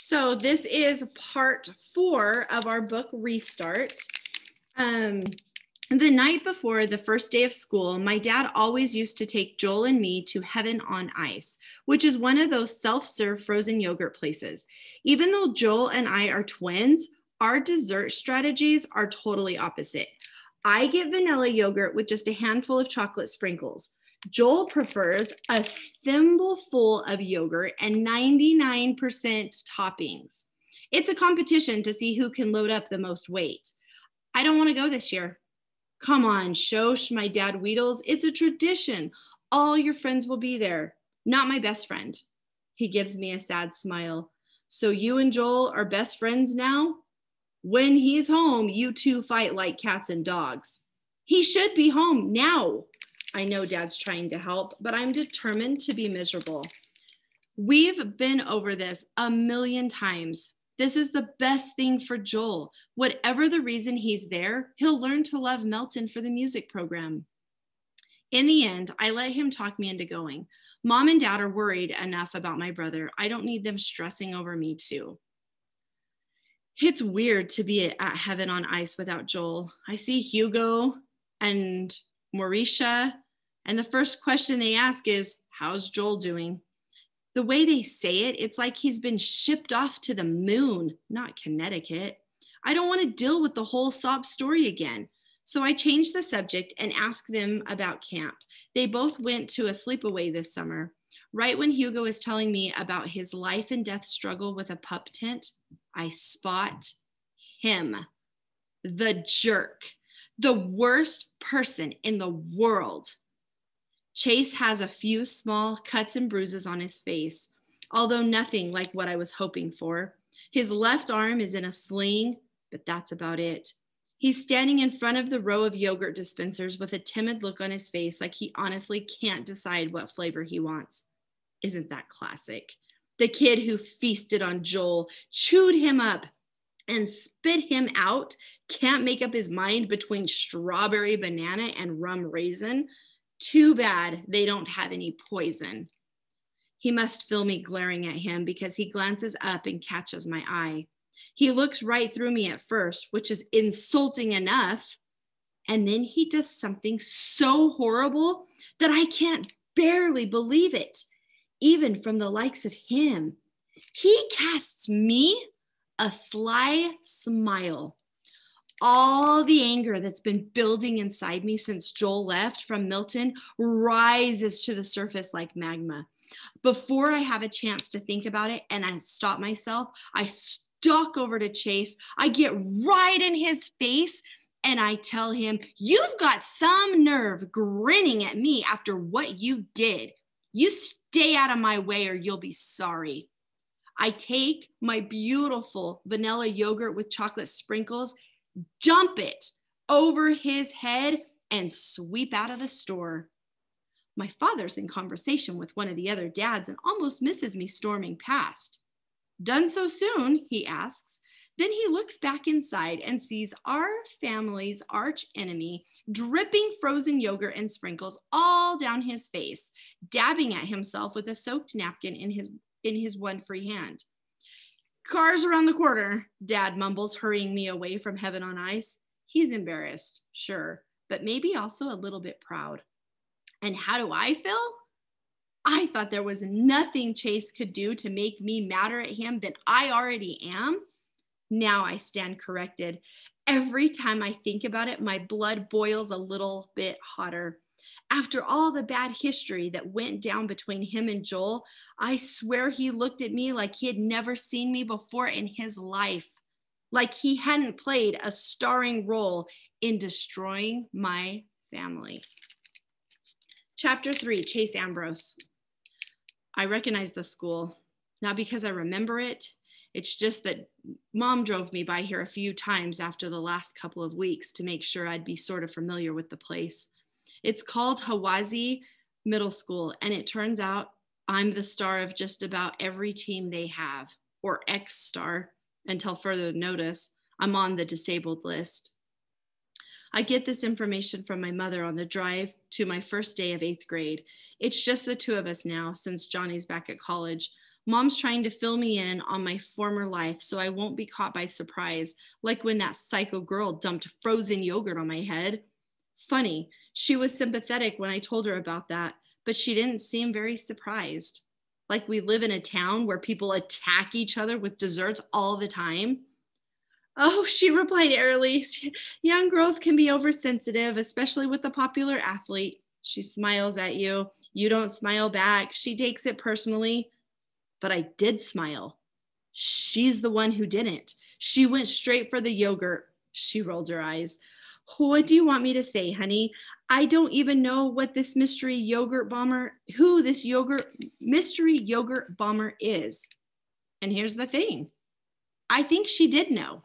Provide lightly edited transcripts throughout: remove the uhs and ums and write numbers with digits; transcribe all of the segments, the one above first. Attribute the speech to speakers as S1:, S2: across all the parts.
S1: So this is part 4 of our book Restart. The night before the first day of school, my dad always used to take Joel and me to Heaven on Ice, which is one of those self-serve frozen yogurt places. Even though Joel and I are twins, our dessert strategies are totally opposite. I get vanilla yogurt with just a handful of chocolate sprinkles. Joel prefers a thimbleful of yogurt and 99% toppings. It's a competition to see who can load up the most weight. I don't want to go this year. Come on, Shosh, my dad wheedles. It's a tradition. All your friends will be there. Not my best friend. He gives me a sad smile. So you and Joel are best friends now? When he's home, you two fight like cats and dogs. He should be home now. I know Dad's trying to help, but I'm determined to be miserable. We've been over this a million times. This is the best thing for Joel. Whatever the reason he's there, he'll learn to love Melton for the music program. In the end, I let him talk me into going. Mom and Dad are worried enough about my brother. I don't need them stressing over me too. It's weird to be at Heaven on Ice without Joel. I see Hugo and Mauricia, and the first question they ask is, how's Joel doing? The way they say it, it's like he's been shipped off to the moon, not Connecticut. I don't want to deal with the whole sob story again. So I changed the subject and asked them about camp. They both went to a sleepaway this summer. Right when Hugo is telling me about his life and death struggle with a pup tent, I spot him, the jerk, the worst person in the world. Chase has a few small cuts and bruises on his face, although nothing like what I was hoping for. His left arm is in a sling, but that's about it. He's standing in front of the row of yogurt dispensers with a timid look on his face, like he honestly can't decide what flavor he wants. Isn't that classic? The kid who feasted on Joel, chewed him up, and spit him out can't make up his mind between strawberry banana and rum raisin. Too bad they don't have any poison. He must feel me glaring at him because he glances up and catches my eye. He looks right through me at first, which is insulting enough. And then he does something so horrible that I can't barely believe it, even from the likes of him. He casts me a sly smile. All the anger that's been building inside me since Joel left from Milton rises to the surface like magma. Before I have a chance to think about it and I stop myself, I stalk over to Chase. I get right in his face and I tell him, "You've got some nerve grinning at me after what you did. You stay out of my way or you'll be sorry." I take my beautiful vanilla yogurt with chocolate sprinkles, jump it over his head, and sweep out of the store. My father's in conversation with one of the other dads and almost misses me storming past. "Done so soon?" he asks. Then he looks back inside and sees our family's arch enemy dripping frozen yogurt and sprinkles all down his face, dabbing at himself with a soaked napkin in his one free hand. "Car's around the corner," Dad mumbles, hurrying me away from Heaven on Ice. He's embarrassed, sure, but maybe also a little bit proud. And how do I feel? I thought there was nothing Chase could do to make me madder at him than I already am. Now I stand corrected. Every time I think about it, my blood boils a little bit hotter. After all the bad history that went down between him and Joel, I swear he looked at me like he had never seen me before in his life, like he hadn't played a starring role in destroying my family. Chapter 3, Chase Ambrose. I recognize the school, not because I remember it. It's just that Mom drove me by here a few times after the last couple of weeks to make sure I'd be sort of familiar with the place. It's called Hawazi Middle School, and it turns out I'm the star of just about every team they have, or ex-star, until further notice. I'm on the disabled list. I get this information from my mother on the drive to my first day of 8th grade. It's just the two of us now since Johnny's back at college. Mom's trying to fill me in on my former life so I won't be caught by surprise, like when that psycho girl dumped frozen yogurt on my head. Funny, she was sympathetic when I told her about that, but she didn't seem very surprised. Like we live in a town where people attack each other with desserts all the time. Oh, she replied airily. Young girls can be oversensitive, especially with a popular athlete. She smiles at you. You don't smile back. She takes it personally. But I did smile. She's the one who didn't. She went straight for the yogurt. She rolled her eyes. What do you want me to say, honey? I don't even know what this mystery yogurt bomber, who this mystery yogurt bomber is. And here's the thing. I think she did know,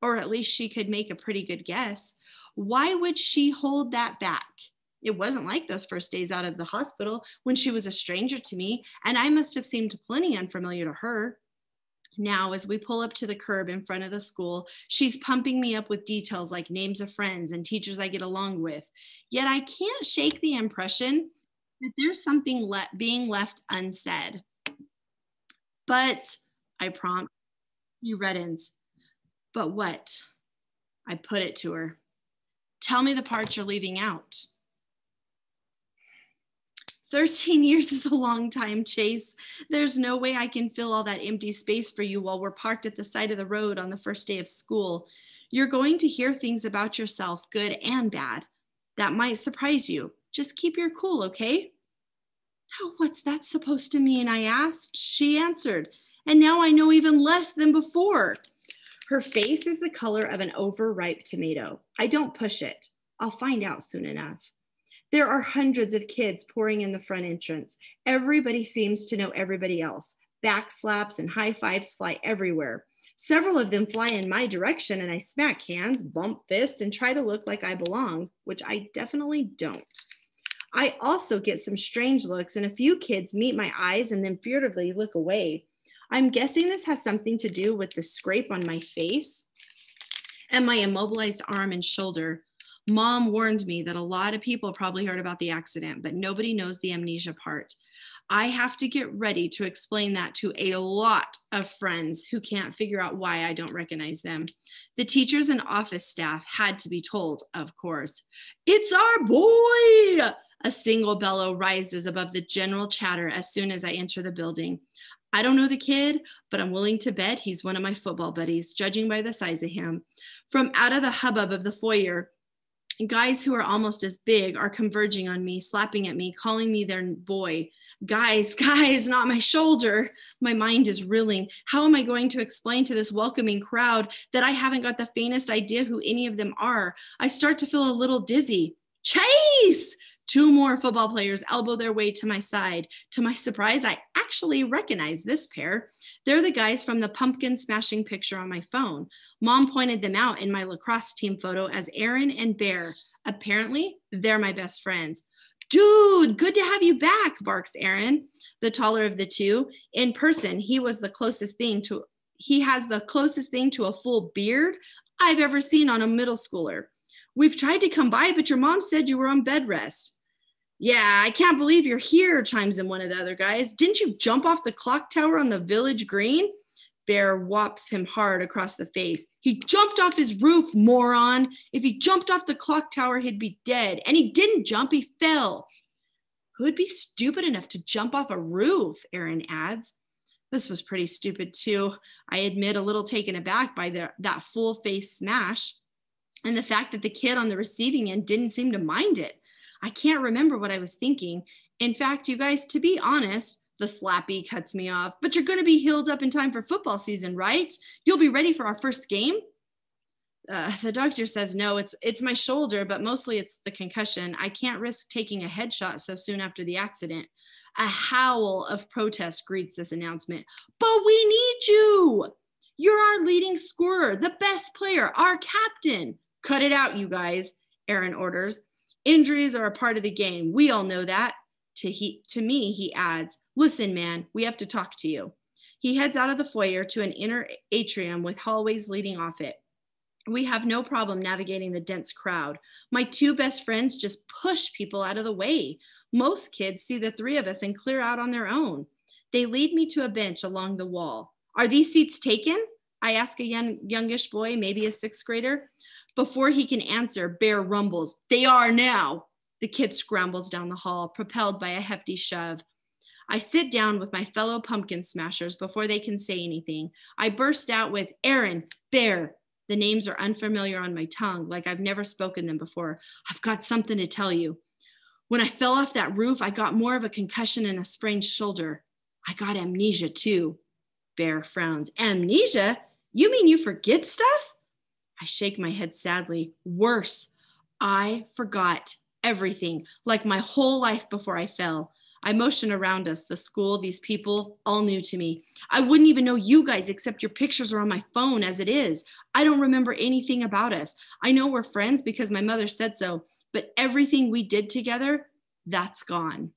S1: or at least she could make a pretty good guess. Why would she hold that back? It wasn't like those first days out of the hospital when she was a stranger to me, and I must have seemed plenty unfamiliar to her. Now, as we pull up to the curb in front of the school, she's pumping me up with details like names of friends and teachers I get along with. Yet I can't shake the impression that there's something being left unsaid. But, I prompt, she reddens. But what? I put it to her. Tell me the parts you're leaving out. 13 years is a long time, Chase. There's no way I can fill all that empty space for you while we're parked at the side of the road on the first day of school. You're going to hear things about yourself, good and bad. That might surprise you. Just keep your cool, okay? Oh, what's that supposed to mean? I asked. She answered. And now I know even less than before. Her face is the color of an overripe tomato. I don't push it. I'll find out soon enough. There are hundreds of kids pouring in the front entrance. Everybody seems to know everybody else. Backslaps and high fives fly everywhere. Several of them fly in my direction and I smack hands, bump fists, and try to look like I belong, which I definitely don't. I also get some strange looks and a few kids meet my eyes and then furtively look away. I'm guessing this has something to do with the scrape on my face and my immobilized arm and shoulder. Mom warned me that a lot of people probably heard about the accident, but nobody knows the amnesia part. I have to get ready to explain that to a lot of friends who can't figure out why I don't recognize them. The teachers and office staff had to be told, of course. It's our boy! A single bellow rises above the general chatter as soon as I enter the building. I don't know the kid, but I'm willing to bet he's one of my football buddies, judging by the size of him. From out of the hubbub of the foyer, guys who are almost as big are converging on me, slapping at me, calling me their boy. Guys, not my shoulder. My mind is reeling. How am I going to explain to this welcoming crowd that I haven't got the faintest idea who any of them are? I start to feel a little dizzy. Chase! Two more football players elbow their way to my side. To my surprise, I actually recognize this pair. They're the guys from the pumpkin smashing picture on my phone. Mom pointed them out in my lacrosse team photo as Aaron and Bear. Apparently, they're my best friends. Dude, good to have you back, barks Aaron, the taller of the two. In person, he has the closest thing to a full beard I've ever seen on a middle schooler. We've tried to come by, but your mom said you were on bed rest. Yeah, I can't believe you're here, chimes in one of the other guys. Didn't you jump off the clock tower on the village green? Bear whops him hard across the face. He jumped off his roof, moron. If he jumped off the clock tower, he'd be dead. And he didn't jump, he fell. Who'd be stupid enough to jump off a roof? Aaron adds. This was pretty stupid too. I admit, a little taken aback by that full face smash. And the fact that the kid on the receiving end didn't seem to mind it. I can't remember what I was thinking. In fact, you guys, to be honest, the slappy cuts me off. But you're going to be healed up in time for football season, right? You'll be ready for our first game? The doctor says no, it's my shoulder, but mostly it's the concussion. I can't risk taking a headshot so soon after the accident. A howl of protest greets this announcement. But we need you. You're our leading scorer, the best player, our captain. Cut it out, you guys, Aaron orders. Injuries are a part of the game. We all know that. To me, he adds, listen, man, we have to talk to you. He heads out of the foyer to an inner atrium with hallways leading off it. We have no problem navigating the dense crowd. My two best friends just push people out of the way. Most kids see the three of us and clear out on their own. They lead me to a bench along the wall. Are these seats taken? I ask a youngish boy, maybe a sixth grader. Before he can answer, Bear rumbles, they are now. The kid scrambles down the hall, propelled by a hefty shove. I sit down with my fellow pumpkin smashers before they can say anything. I burst out with Aaron, Bear. The names are unfamiliar on my tongue, like I've never spoken them before. I've got something to tell you. When I fell off that roof, I got more of a concussion and a sprained shoulder. I got amnesia too. Bear frowns. Amnesia? You mean you forget stuff? I shake my head sadly. Worse, I forgot everything, like my whole life before I fell. I motion around us, the school, these people, all new to me. I wouldn't even know you guys except your pictures are on my phone as it is. I don't remember anything about us. I know we're friends because my mother said so, but everything we did together, that's gone.